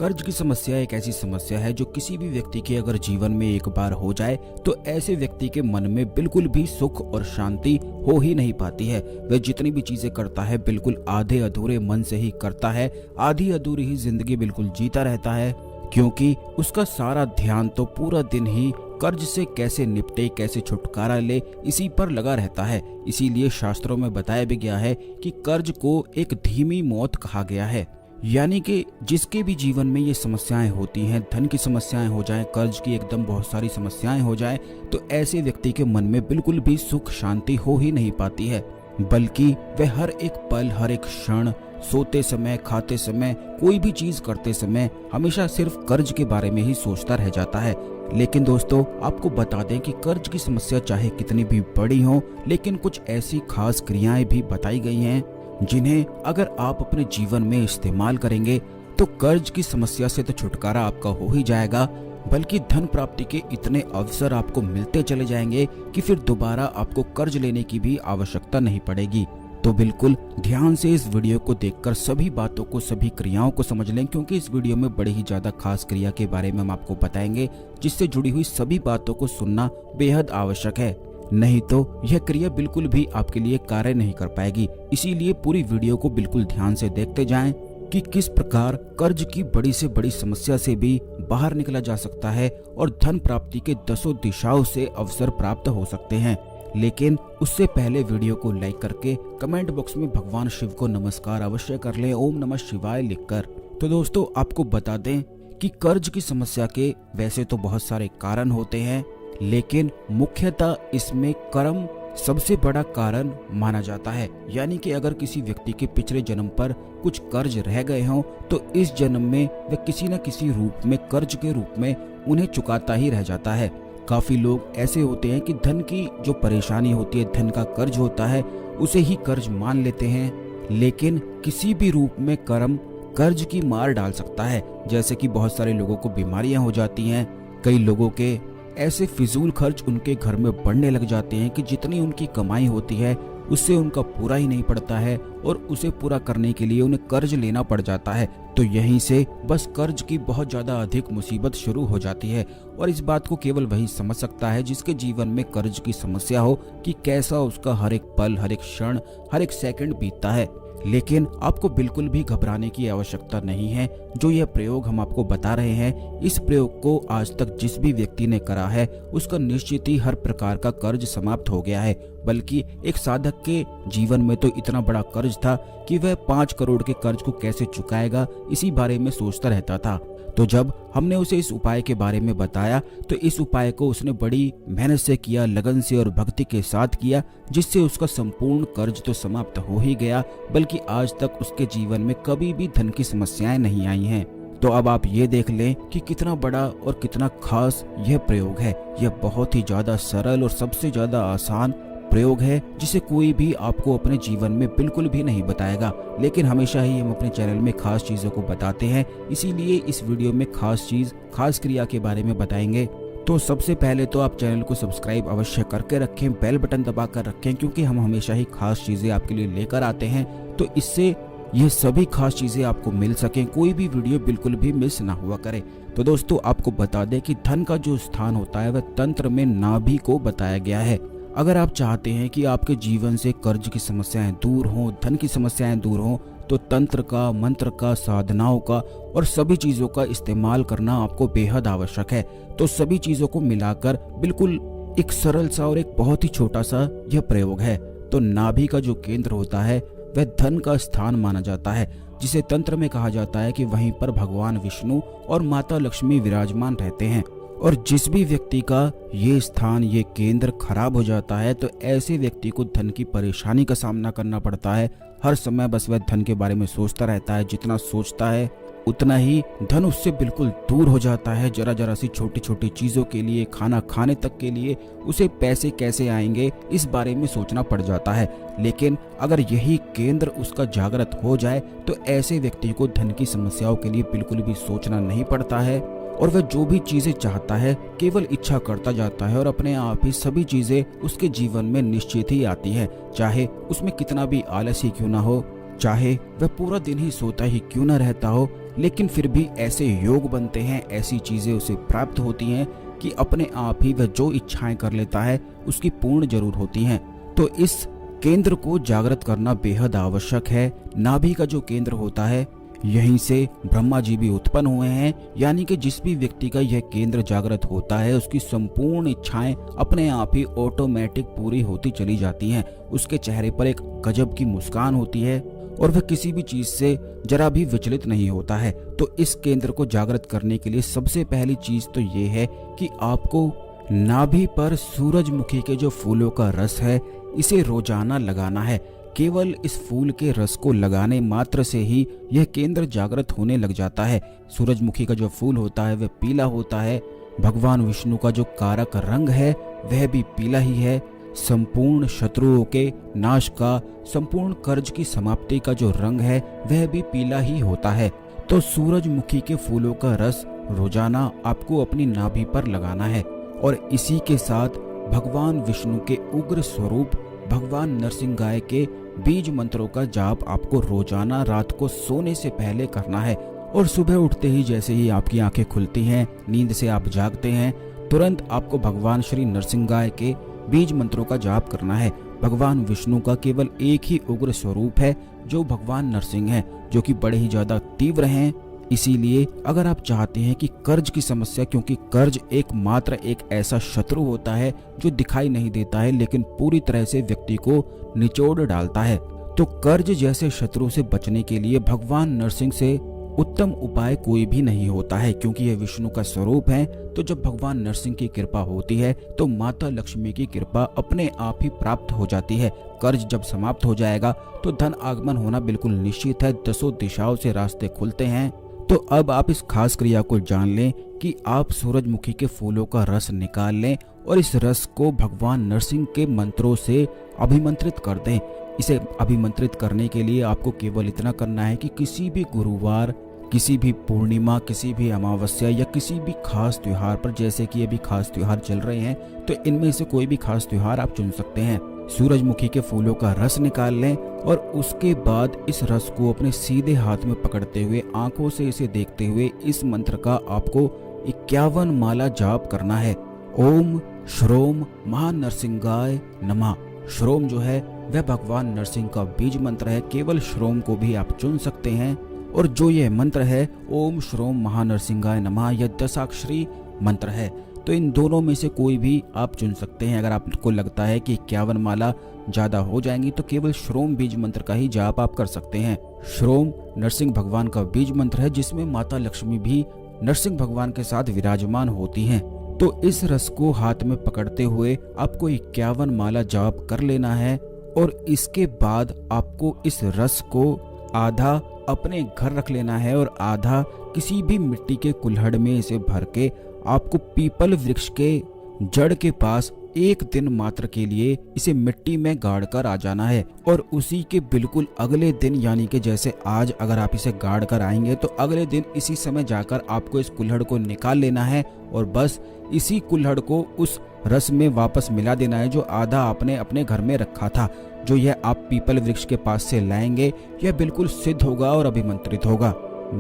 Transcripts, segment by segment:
कर्ज की समस्या एक ऐसी समस्या है जो किसी भी व्यक्ति के अगर जीवन में एक बार हो जाए तो ऐसे व्यक्ति के मन में बिल्कुल भी सुख और शांति हो ही नहीं पाती है। वह जितनी भी चीजें करता है बिल्कुल आधे अधूरे मन से ही करता है, आधी अधूरी ही जिंदगी बिल्कुल जीता रहता है, क्योंकि उसका सारा ध्यान तो पूरा दिन ही कर्ज से कैसे निपटे, कैसे छुटकारा ले, इसी पर लगा रहता है। इसीलिए शास्त्रों में बताया भी गया है कि कर्ज को एक धीमी मौत कहा गया है। यानी कि जिसके भी जीवन में ये समस्याएं होती हैं, धन की समस्याएं हो जाएं, कर्ज की एकदम बहुत सारी समस्याएं हो जाएं, तो ऐसे व्यक्ति के मन में बिल्कुल भी सुख शांति हो ही नहीं पाती है, बल्कि वह हर एक पल, हर एक क्षण, सोते समय, खाते समय, कोई भी चीज करते समय हमेशा सिर्फ कर्ज के बारे में ही सोचता रह जाता है। लेकिन दोस्तों, आपको बता दें कि कर्ज की समस्या चाहे कितनी भी बड़ी हो, लेकिन कुछ ऐसी खास क्रियाएं भी बताई गई हैं जिन्हें अगर आप अपने जीवन में इस्तेमाल करेंगे तो कर्ज की समस्या से तो छुटकारा आपका हो ही जाएगा, बल्कि धन प्राप्ति के इतने अवसर आपको मिलते चले जाएंगे कि फिर दोबारा आपको कर्ज लेने की भी आवश्यकता नहीं पड़ेगी। तो बिल्कुल ध्यान से इस वीडियो को देखकर सभी बातों को, सभी क्रियाओं को समझ लें, क्योंकि इस वीडियो में बड़ी ही ज्यादा खास क्रिया के बारे में हम आपको बताएंगे, जिससे जुड़ी हुई सभी बातों को सुनना बेहद आवश्यक है। नहीं तो यह क्रिया बिल्कुल भी आपके लिए कार्य नहीं कर पाएगी। इसीलिए पूरी वीडियो को बिल्कुल ध्यान से देखते जाएं कि किस प्रकार कर्ज की बड़ी से बड़ी समस्या से भी बाहर निकला जा सकता है और धन प्राप्ति के 10 दिशाओं से अवसर प्राप्त हो सकते हैं। लेकिन उससे पहले वीडियो को लाइक करके कमेंट बॉक्स में भगवान शिव को नमस्कार अवश्य कर लें, ओम नमः शिवाय लिखकर। तो दोस्तों, आपको बता दें कि कर्ज की समस्या के वैसे तो बहुत सारे कारण होते हैं, लेकिन मुख्यतः इसमें कर्म सबसे बड़ा कारण माना जाता है। यानी कि अगर किसी व्यक्ति के पिछले जन्म पर कुछ कर्ज रह गए हों तो इस जन्म में वह किसी न किसी रूप में कर्ज के रूप में उन्हें चुकाता ही रह जाता है। काफी लोग ऐसे होते हैं कि धन की जो परेशानी होती है, धन का कर्ज होता है, उसे ही कर्ज मान लेते हैं, लेकिन किसी भी रूप में कर्म कर्ज की मार डाल सकता है। जैसे कि बहुत सारे लोगों को बीमारियां हो जाती हैं, कई लोगों के ऐसे फिजूल खर्च उनके घर में बढ़ने लग जाते हैं कि जितनी उनकी कमाई होती है उससे उनका पूरा ही नहीं पड़ता है और उसे पूरा करने के लिए उन्हें कर्ज लेना पड़ जाता है। तो यहीं से बस कर्ज की बहुत ज्यादा अधिक मुसीबत शुरू हो जाती है। और इस बात को केवल वही समझ सकता है जिसके जीवन में कर्ज की समस्या हो कि कैसा उसका हर एक पल, हर एक क्षण, हर एक सेकंड बीतता है। लेकिन आपको बिल्कुल भी घबराने की आवश्यकता नहीं है। जो यह प्रयोग हम आपको बता रहे हैं, इस प्रयोग को आज तक जिस भी व्यक्ति ने करा है उसका निश्चित ही हर प्रकार का कर्ज समाप्त हो गया है। बल्कि एक साधक के जीवन में तो इतना बड़ा कर्ज था कि वह 5 करोड़ के कर्ज को कैसे चुकाएगा, इसी बारे में सोचता रहता था। तो जब हमने उसे इस उपाय के बारे में बताया तो इस उपाय को उसने बड़ी मेहनत से किया, लगन से और भक्ति के साथ किया, जिससे उसका संपूर्ण कर्ज तो समाप्त हो ही गया, बल्कि आज तक उसके जीवन में कभी भी धन की समस्याएं नहीं आई हैं। तो अब आप ये देख लें कि कितना बड़ा और कितना खास यह प्रयोग है। यह बहुत ही ज्यादा सरल और सबसे ज्यादा आसान प्रयोग है, जिसे कोई भी आपको अपने जीवन में बिल्कुल भी नहीं बताएगा। लेकिन हमेशा ही हम अपने चैनल में खास चीजों को बताते हैं, इसीलिए इस वीडियो में खास चीज, खास क्रिया के बारे में बताएंगे। तो सबसे पहले तो आप चैनल को सब्सक्राइब अवश्य करके रखें, बेल बटन दबा कर रखें, क्योंकि हम हमेशा ही खास चीजें आपके लिए लेकर आते हैं। तो इससे ये सभी खास चीजें आपको मिल सकें, कोई भी वीडियो बिल्कुल भी मिस ना हुआ करे। तो दोस्तों, आपको बता दें कि धन का जो स्थान होता है वह तंत्र में नाभि को बताया गया है। अगर आप चाहते हैं कि आपके जीवन से कर्ज की समस्याएं दूर हों, धन की समस्याएं दूर हों, तो तंत्र का, मंत्र का, साधनाओं का और सभी चीजों का इस्तेमाल करना आपको बेहद आवश्यक है। तो सभी चीजों को मिलाकर बिल्कुल एक सरल सा और एक बहुत ही छोटा सा यह प्रयोग है। तो नाभि का जो केंद्र होता है वह धन का स्थान माना जाता है, जिसे तंत्र में कहा जाता है कि वहीं पर भगवान विष्णु और माता लक्ष्मी विराजमान रहते हैं। और जिस भी व्यक्ति का ये स्थान, ये केंद्र खराब हो जाता है तो ऐसे व्यक्ति को धन की परेशानी का सामना करना पड़ता है। हर समय बस वह धन के बारे में सोचता रहता है, जितना सोचता है उतना ही धन उससे बिल्कुल दूर हो जाता है। जरा जरा सी छोटी छोटी चीजों के लिए, खाना खाने तक के लिए उसे पैसे कैसे आएंगे इस बारे में सोचना पड़ जाता है। लेकिन अगर यही केंद्र उसका जागृत हो जाए तो ऐसे व्यक्ति को धन की समस्याओं के लिए बिल्कुल भी सोचना नहीं पड़ता है और वह जो भी चीजें चाहता है केवल इच्छा करता जाता है और अपने आप ही सभी चीजें उसके जीवन में निश्चित ही आती है, चाहे उसमें कितना भी आलस ही क्यों ना हो। चाहे वह पूरा दिन ही सोता ही क्यों न रहता हो, लेकिन फिर भी ऐसे योग बनते हैं, ऐसी चीजें उसे प्राप्त होती हैं कि अपने आप ही वह जो इच्छाएं कर लेता है उसकी पूर्ण जरूर होती हैं। तो इस केंद्र को जागृत करना बेहद आवश्यक है। नाभि का जो केंद्र होता है, यहीं से ब्रह्मा जी भी उत्पन्न हुए हैं, यानी कि जिस भी व्यक्ति का यह केंद्र जागृत होता है उसकी संपूर्ण इच्छाएं अपने आप ही ऑटोमेटिक पूरी होती चली जाती हैं। उसके चेहरे पर एक गजब की मुस्कान होती है और वह किसी भी चीज से जरा भी विचलित नहीं होता है। तो इस केंद्र को जागृत करने के लिए सबसे पहली चीज तो ये है कि आपको नाभि पर सूरजमुखी के जो फूलों का रस है इसे रोजाना लगाना है। केवल इस फूल के रस को लगाने मात्र से ही यह केंद्र जागृत होने लग जाता है। सूरजमुखी का जो फूल होता है वह पीला होता है। भगवान विष्णु का जो कारक रंग है वह भी पीला ही है। संपूर्ण शत्रुओं के नाश का, संपूर्ण कर्ज की समाप्ति का जो रंग है वह भी पीला ही होता है। तो सूरजमुखी के फूलों का रस रोजाना आपको अपनी नाभि पर लगाना है और इसी के साथ भगवान विष्णु के उग्र स्वरूप भगवान नरसिंगाय के बीज मंत्रों का जाप आपको रोजाना रात को सोने से पहले करना है। और सुबह उठते ही जैसे ही आपकी आंखें खुलती हैं, नींद से आप जागते हैं, तुरंत आपको भगवान श्री नरसिंगाय के बीज मंत्रों का जाप करना है। भगवान विष्णु का केवल एक ही उग्र स्वरूप है जो भगवान नरसिंह है, जो कि बड़े ही ज्यादा तीव्र हैं। इसीलिए अगर आप चाहते हैं कि कर्ज की समस्या, क्योंकि कर्ज एकमात्र एक ऐसा शत्रु होता है जो दिखाई नहीं देता है लेकिन पूरी तरह से व्यक्ति को निचोड़ डालता है, तो कर्ज जैसे शत्रु से बचने के लिए भगवान नरसिंह से उत्तम उपाय कोई भी नहीं होता है, क्योंकि यह विष्णु का स्वरूप है। तो जब भगवान नरसिंह की कृपा होती है तो माता लक्ष्मी की कृपा अपने आप ही प्राप्त हो जाती है। कर्ज जब समाप्त हो जाएगा तो धन आगमन होना बिल्कुल निश्चित है। दसों दिशाओं से रास्ते खुलते हैं। तो अब आप इस खास क्रिया को जान लें कि आप सूरजमुखी के फूलों का रस निकाल लें और इस रस को भगवान नरसिंह के मंत्रों से अभिमंत्रित कर दें। इसे अभिमंत्रित करने के लिए आपको केवल इतना करना है कि किसी भी गुरुवार, किसी भी पूर्णिमा, किसी भी अमावस्या या किसी भी खास त्योहार पर, जैसे कि अभी खास त्योहार चल रहे हैं तो इनमें से कोई भी खास त्योहार आप चुन सकते हैं, सूरजमुखी के फूलों का रस निकाल लें और उसके बाद इस रस को अपने सीधे हाथ में पकड़ते हुए, आंखों से इसे देखते हुए इस मंत्र का आपको 51 माला जाप करना है। ओम श्रोम महानरसिंहाय नमः। श्रोम जो है वह भगवान नरसिंह का बीज मंत्र है। केवल श्रोम को भी आप चुन सकते हैं। और जो यह मंत्र है ओम श्रोम महानरसिंहाय नमः, यह 10 मंत्र है। तो इन दोनों में से कोई भी आप चुन सकते हैं। अगर आपको लगता है कि 51 माला ज्यादा हो जाएंगी तो केवल श्रोम बीज मंत्र का ही जाप आप कर सकते हैं। श्रोम नरसिंह भगवान का बीज मंत्र है जिसमें माता लक्ष्मी भी नरसिंह भगवान के साथ विराजमान होती हैं। तो इस रस को हाथ में पकड़ते हुए आपको 51 माला जाप कर लेना है और इसके बाद आपको इस रस को आधा अपने घर रख लेना है और आधा किसी भी मिट्टी के कुल्हड़ में इसे भर के आपको पीपल वृक्ष के जड़ के पास एक दिन मात्र के लिए इसे मिट्टी में गाड़ कर आ जाना है। और उसी के बिल्कुल अगले दिन, यानी कि जैसे आज अगर आप इसे गाड़ कर आएंगे तो अगले दिन इसी समय जाकर आपको इस कुल्हड़ को निकाल लेना है और बस इसी कुल्हड़ को उस रस में वापस मिला देना है जो आधा आपने अपने घर में रखा था। जो यह आप पीपल वृक्ष के पास से लाएंगे यह बिल्कुल सिद्ध होगा और अभिमंत्रित होगा।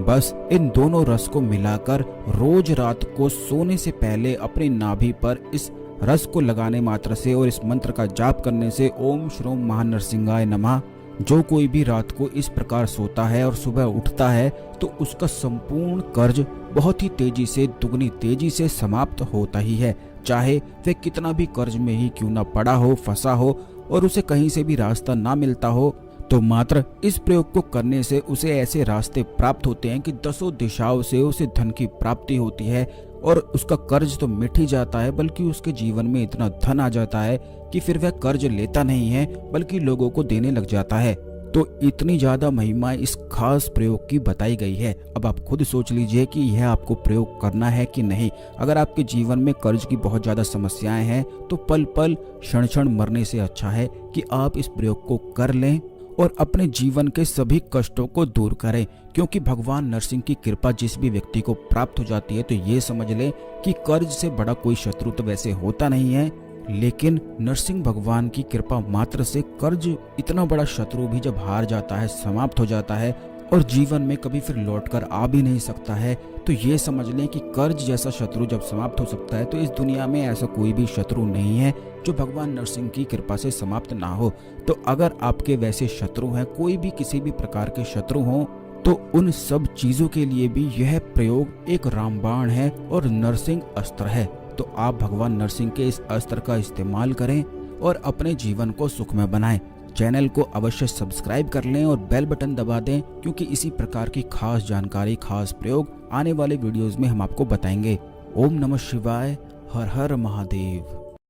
बस इन दोनों रस को मिलाकर रोज रात को सोने से पहले अपनी नाभि पर इस रस को लगाने मात्र से और इस मंत्र का जाप करने से ओम श्रोम महानरसिंहाय नमः, जो कोई भी रात को इस प्रकार सोता है और सुबह उठता है तो उसका संपूर्ण कर्ज बहुत ही तेजी से, दुगनी तेजी से समाप्त होता ही है। चाहे वह कितना भी कर्ज में ही क्यों ना पड़ा हो, फंसा हो और उसे कहीं से भी रास्ता ना मिलता हो, तो मात्र इस प्रयोग को करने से उसे ऐसे रास्ते प्राप्त होते हैं कि दसों दिशाओं से उसे धन की प्राप्ति होती है और उसका कर्ज तो मिट ही जाता है, बल्कि उसके जीवन में इतना धन आ जाता है कि फिर वह कर्ज लेता नहीं है बल्कि लोगों को देने लग जाता है। तो इतनी ज्यादा महिमा इस खास प्रयोग की बताई गई है। अब आप खुद सोच लीजिए कि यह आपको प्रयोग करना है कि नहीं। अगर आपके जीवन में कर्ज की बहुत ज्यादा समस्याएं हैं तो पल पल, क्षण क्षण मरने से अच्छा है कि आप इस प्रयोग को कर लें और अपने जीवन के सभी कष्टों को दूर करें। क्योंकि भगवान नरसिंह की कृपा जिस भी व्यक्ति को प्राप्त हो जाती है तो ये समझ ले कि कर्ज से बड़ा कोई शत्रु तो वैसे होता नहीं है। लेकिन नरसिंह भगवान की कृपा मात्र से कर्ज इतना बड़ा शत्रु भी जब हार जाता है, समाप्त हो जाता है और जीवन में कभी फिर लौटकर आ भी नहीं सकता है, तो ये समझ लें कि कर्ज जैसा शत्रु जब समाप्त हो सकता है तो इस दुनिया में ऐसा कोई भी शत्रु नहीं है जो भगवान नरसिंह की कृपा से समाप्त ना हो। तो अगर आपके वैसे शत्रु हैं, कोई भी किसी भी प्रकार के शत्रु हों, तो उन सब चीजों के लिए भी यह प्रयोग एक रामबाण है और नरसिंह अस्त्र है। तो आप भगवान नरसिंह के इस अस्त्र का इस्तेमाल करें और अपने जीवन को सुखमय बनाएं। चैनल को अवश्य सब्सक्राइब कर लें और बेल बटन दबा दें, क्योंकि इसी प्रकार की खास जानकारी, खास प्रयोग आने वाले वीडियोस में हम आपको बताएंगे। ओम नमः शिवाय। हर हर महादेव।